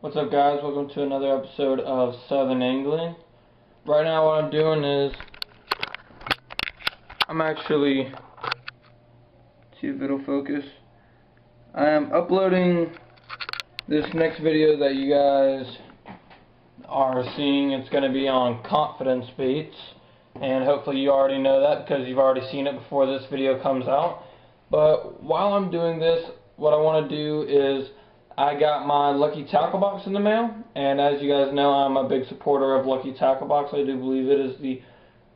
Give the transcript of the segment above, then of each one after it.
What's up, guys? Welcome to another episode of Southern Angling. Right now what I'm doing is I'm actually, see if it'll focus, I am uploading this next video that you guys are seeing. It's going to be on confidence baits, and hopefully you already know that because you've already seen it before this video comes out. But while I'm doing this, what I want to do is I got my Lucky Tackle Box in the mail, and as you guys know, I'm a big supporter of Lucky Tackle Box. I do believe it is the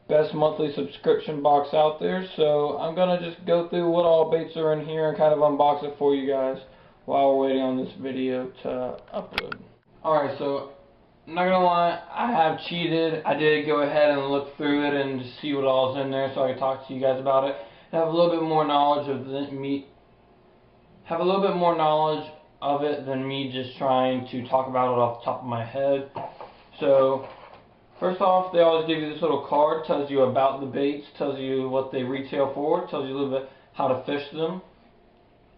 best monthly subscription box out there, so I'm going to just go through what all baits are in here and kind of unbox it for you guys while we're waiting on this video to upload. Alright, so I'm not going to lie, I have cheated. I did go ahead and look through it and just see what all is in there so I can talk to you guys about it. Have a little bit more knowledge of it than me just trying to talk about it off the top of my head. So first off, they always give you this little card, tells you about the baits, tells you what they retail for, tells you a little bit how to fish them.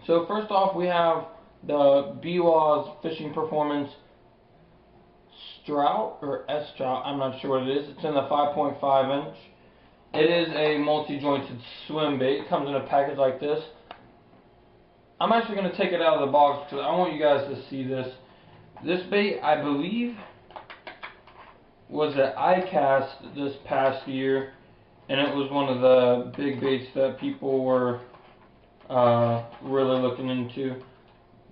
So first off, we have the BWA's Fishing Performance Strout, or S-Strout, I'm not sure what it is. It's in the 5.5 inch. It is a multi-jointed swim bait. It comes in a package like this. I'm actually going to take it out of the box because I want you guys to see this. This bait, I believe, was at ICAST this past year, and it was one of the big baits that people were really looking into.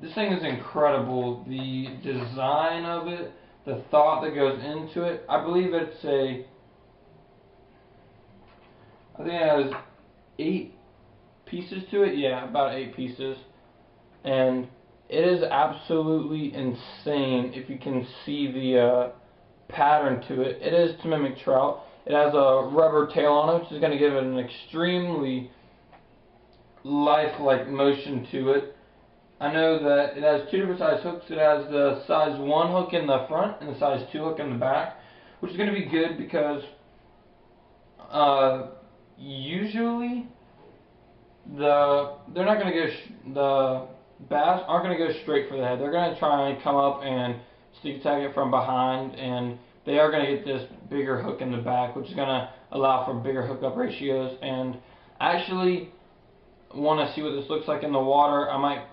This thing is incredible. The design of it, the thought that goes into it. I believe it's I think it has 8 pieces to it. Yeah, about 8 pieces. And it is absolutely insane if you can see the pattern to it. It is to mimic trout. It has a rubber tail on it, which is going to give it an extremely lifelike motion to it. I know that it has 2 different size hooks. It has the size 1 hook in the front and the size 2 hook in the back, which is going to be good because usually they're not going to go the bass aren't going to go straight for the head. They're going to try and come up and sneak attack it from behind, and they are going to get this bigger hook in the back, which is going to allow for bigger hookup ratios. And I actually want to see what this looks like in the water. I might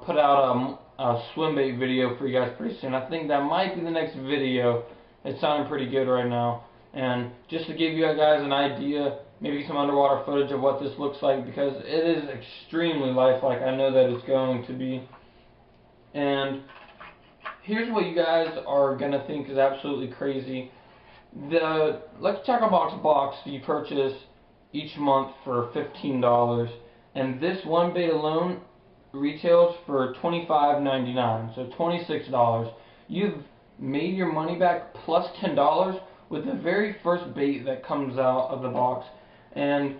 put out a swim bait video for you guys pretty soon. I think that might be the next video. It's sounding pretty good right now. And just to give you guys an idea, maybe some underwater footage of what this looks like, because it is extremely lifelike. I know that it's going to be. And here's what you guys are going to think is absolutely crazy. The Lucky Tackle box you purchase each month for $15, and this one bait alone retails for $25.99, so $26. You've made your money back plus $10 with the very first bait that comes out of the box. And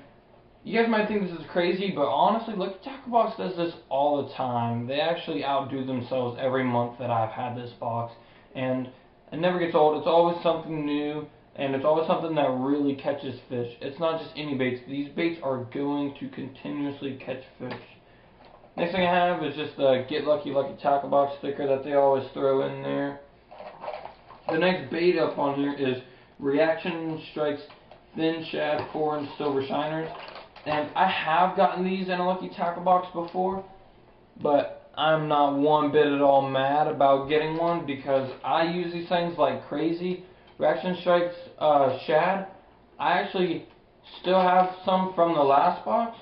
you guys might think this is crazy, but honestly, Lucky Tackle Box does this all the time. They actually outdo themselves every month that I've had this box, and it never gets old. It's always something new, and it's always something that really catches fish. It's not just any baits. These baits are going to continuously catch fish. Next thing I have is just the Get Lucky Lucky Tackle Box sticker that they always throw in there. The next bait up on here is Reaction Strikes Thin Shad 4-inch Silver Shiners. And I have gotten these in a Lucky Tackle Box before, but I'm not one bit at all mad about getting one because I use these things like crazy. Reaction Strikes Shad, I actually still have some from the last box.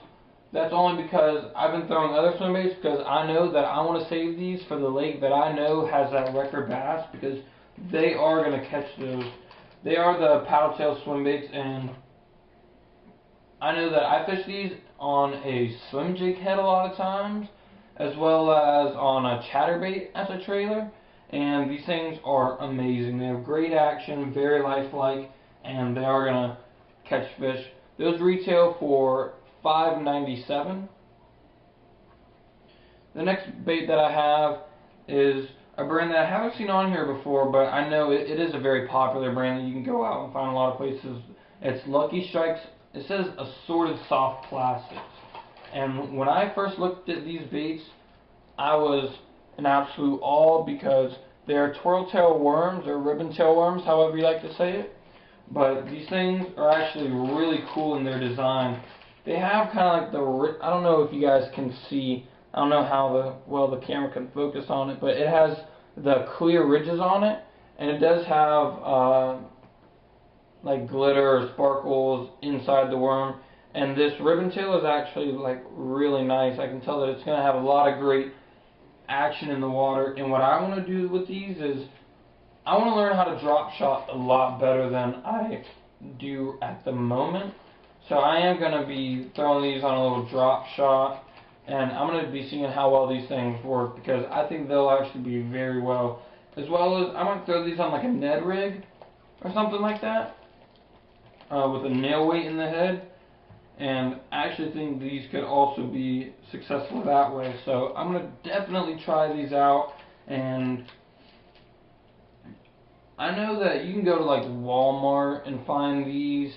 That's only because I've been throwing other swim baits, because I know that I want to save these for the lake that I know has that record bass, because they are going to catch those. They are the paddle tail swim baits, and I know that I fish these on a swim jig head a lot of times, as well as on a chatterbait as a trailer, and these things are amazing. They have great action, very lifelike, and they are going to catch fish. Those retail for $5.97. The next bait that I have is a brand that I haven't seen on here before, but I know it is a very popular brand that you can go out and find a lot of places. It's Lucky Strikes. It says Assorted Soft Plastics. And when I first looked at these baits, I was in absolute awe because They are twirl tail worms or ribbon tail worms, however you like to say it. But these things are actually really cool in their design. They have kind of like I don't know if you guys can see, I don't know how well the camera can focus on it, but it has the clear ridges on it, and it does have like glitter or sparkles inside the worm. And this ribbon tail is actually like really nice. I can tell that it's going to have a lot of great action in the water. And what I want to do with these is I want to learn how to drop shot a lot better than I do at the moment. So I am going to be throwing these on a little drop shot, and I'm going to be seeing how well these things work, because I think they'll actually be very well. As well as I might throw these on like a Ned rig or something like that, with a nail weight in the head. And I actually think these could also be successful that way. So I'm going to definitely try these out. And I know that you can go to like Walmart and find these,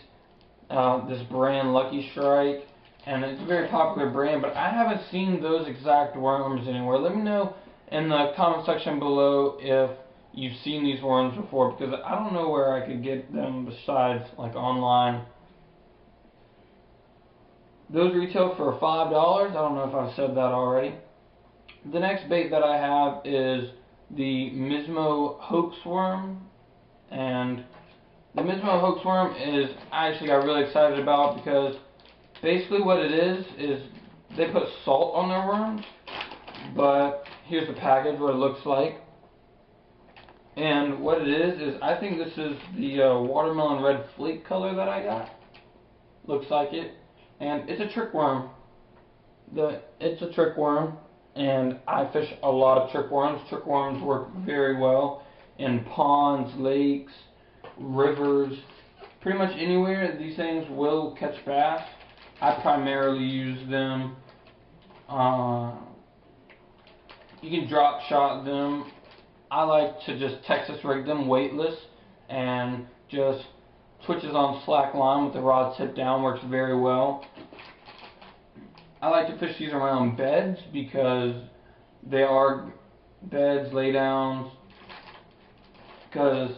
this brand Lucky Strike, and it's a very popular brand, but I haven't seen those exact worms anywhere. Let me know in the comment section below if you've seen these worms before, because I don't know where I could get them besides like online. Those retail for $5. I don't know if I've said that already. The next bait that I have is the Mismo hoax worm, and the Mismo hoax worm is I actually got really excited about, because basically what it is they put salt on their worms. But here's the package, what it looks like. And what it is I think this is the watermelon red flake color that I got. Looks like it. And it's a trick worm. It's a trick worm, and I fish a lot of trick worms. Trick worms work very well in ponds, lakes, rivers, pretty much anywhere these things will catch bass. I primarily use them. You can drop shot them. I like to just Texas rig them weightless and just twitches on slack line with the rod tip down, works very well. I like to fish these around beds, because they are beds, laydowns, because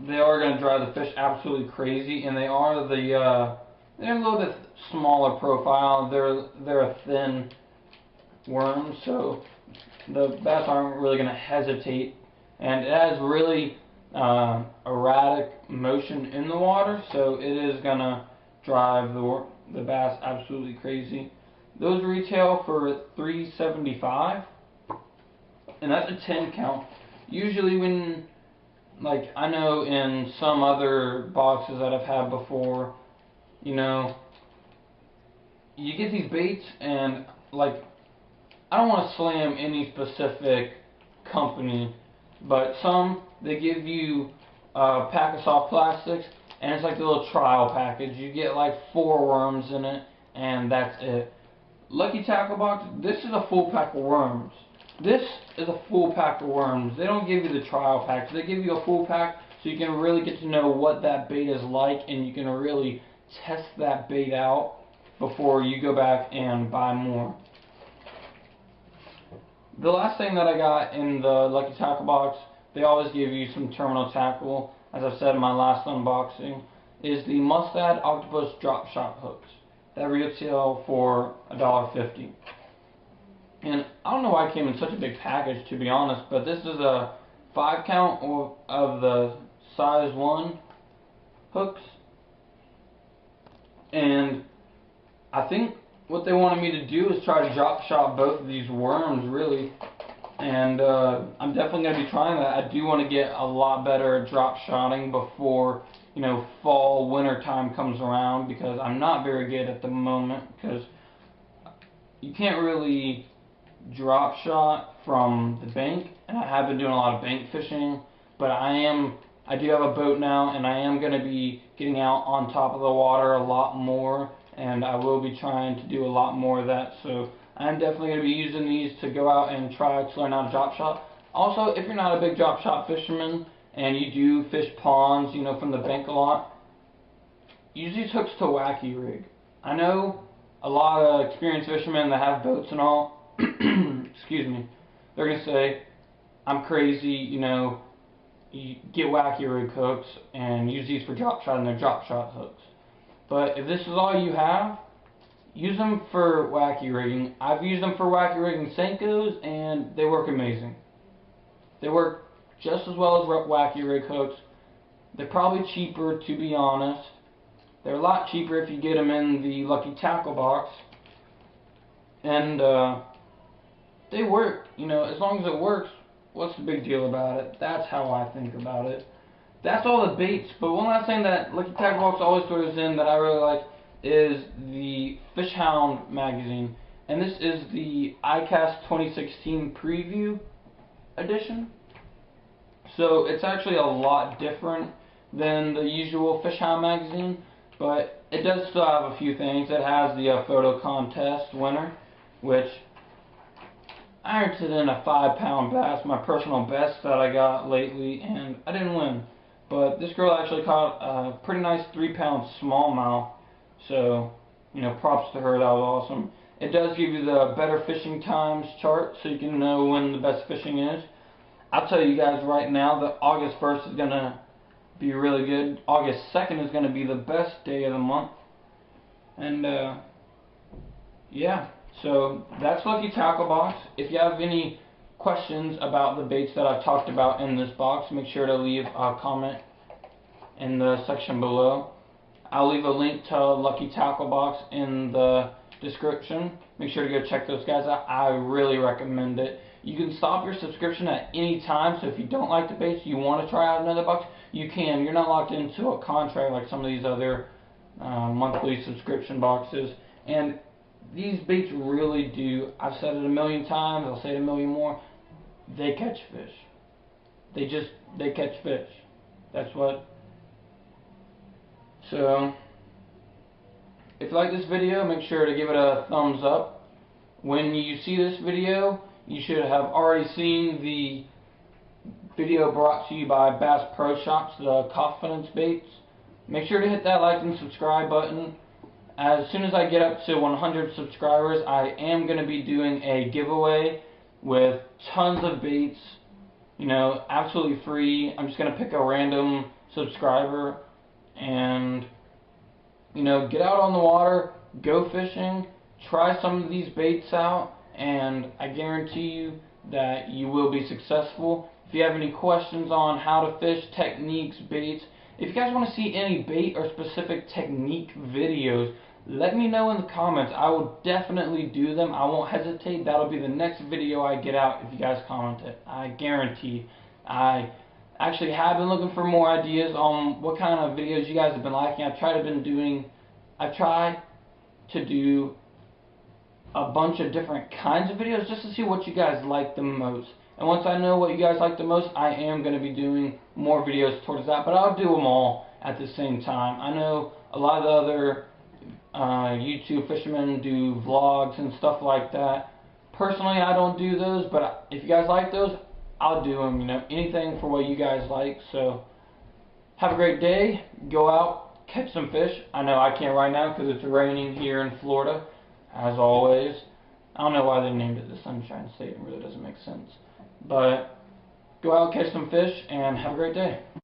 they are going to drive the fish absolutely crazy, and they're a little bit smaller profile. They're a thin worm, so the bass aren't really going to hesitate, and it has really erratic motion in the water, so it is going to drive the bass absolutely crazy. Those retail for $3.75, and that's a 10 count. Usually when, like, I know in some other boxes that I've had before, you know, you get these baits, and like, I don't want to slam any specific company, but some, they give you a pack of soft plastics, and it's like the little trial package. You get like 4 worms in it, and that's it. Lucky Tackle Box, this is a full pack of worms. This is a full pack of worms. They don't give you the trial packs. They give you a full pack so you can really get to know what that bait is like, and you can really test that bait out before you go back and buy more. The last thing that I got in the Lucky Tackle Box, they always give you some terminal tackle, as I've said in my last unboxing, is the Mustad Octopus Drop Shot hooks. That retail for $1.50. And I don't know why it came in such a big package, to be honest, but this is a 5 count of the size 1 hooks. And I think what they wanted me to do is try to drop shot both of these worms, really. And I'm definitely going to be trying that. I do want to get a lot better at drop shotting before, you know, fall, winter time comes around, because I'm not very good at the moment, because you can't really drop shot from the bank, and I have been doing a lot of bank fishing, but I do have a boat now, and I am going to be getting out on top of the water a lot more, and I will be trying to do a lot more of that. So I'm definitely going to be using these to go out and try to learn how to drop shot. Also, if you're not a big drop shot fisherman and you do fish ponds, you know, from the bank a lot, use these hooks to wacky rig. I know a lot of experienced fishermen that have boats and all, excuse me, they're going to say, I'm crazy, you know, you get wacky rig hooks and use these for drop shot, and they're drop shot hooks. But if this is all you have, use them for wacky rigging. I've used them for wacky rigging Senkos, and they work amazing. They work just as well as wacky rig hooks. They're probably cheaper, to be honest. They're a lot cheaper if you get them in the Lucky Tackle box. And they work, you know, as long as it works, what's the big deal about it? That's how I think about it. That's all the baits, but one last thing that Lucky Tackle box always throws in that I really like is the Fish Hound magazine. And this is the iCast 2016 preview edition. So it's actually a lot different than the usual Fish Hound magazine, but it does still have a few things. It has the photo contest winner, which I entered in a 5-pound bass, my personal best that I got lately, and I didn't win. But this girl actually caught a pretty nice 3-pound smallmouth, so, you know, props to her, that was awesome. It does give you the better fishing times chart, so you can know when the best fishing is. I'll tell you guys right now that August 1st is going to be really good. August 2nd is going to be the best day of the month. And, yeah. So that's Lucky Tackle box. If you have any questions about the baits that I've talked about in this box, make sure to leave a comment in the section below. I'll leave a link to Lucky Tackle box in the description. Make sure to go check those guys out. I really recommend it. You can stop your subscription at any time, so if you don't like the baits, you want to try out another box, you can. You're not locked into a contract like some of these other monthly subscription boxes. And these baits really do, I've said it a million times, I'll say it a million more, they catch fish. They catch fish. That's what. So, if you like this video, make sure to give it a thumbs up. When you see this video, you should have already seen the video brought to you by Bass Pro Shops, the Confidence baits. Make sure to hit that like and subscribe button. As soon as I get up to 100 subscribers, I am going to be doing a giveaway with tons of baits, you know, absolutely free. I'm just going to pick a random subscriber and, you know, get out on the water, go fishing, try some of these baits out, and I guarantee you that you will be successful. If you have any questions on how to fish, techniques, baits, if you guys want to see any bait or specific technique videos, let me know in the comments. I will definitely do them. I won't hesitate. That'll be the next video I get out if you guys comment it. I guarantee. I actually have been looking for more ideas on what kind of videos you guys have been liking. I've tried to do a bunch of different kinds of videos just to see what you guys like the most. And once I know what you guys like the most, I am going to be doing more videos towards that, but I'll do them all at the same time. I know a lot of the other YouTube fishermen do vlogs and stuff like that. Personally, I don't do those, but if you guys like those, I'll do them, you know, anything for what you guys like. So, have a great day. Go out, catch some fish. I know I can't right now because it's raining here in Florida, as always. I don't know why they named it the Sunshine State. It really doesn't make sense. But go out, catch some fish, and have a great day.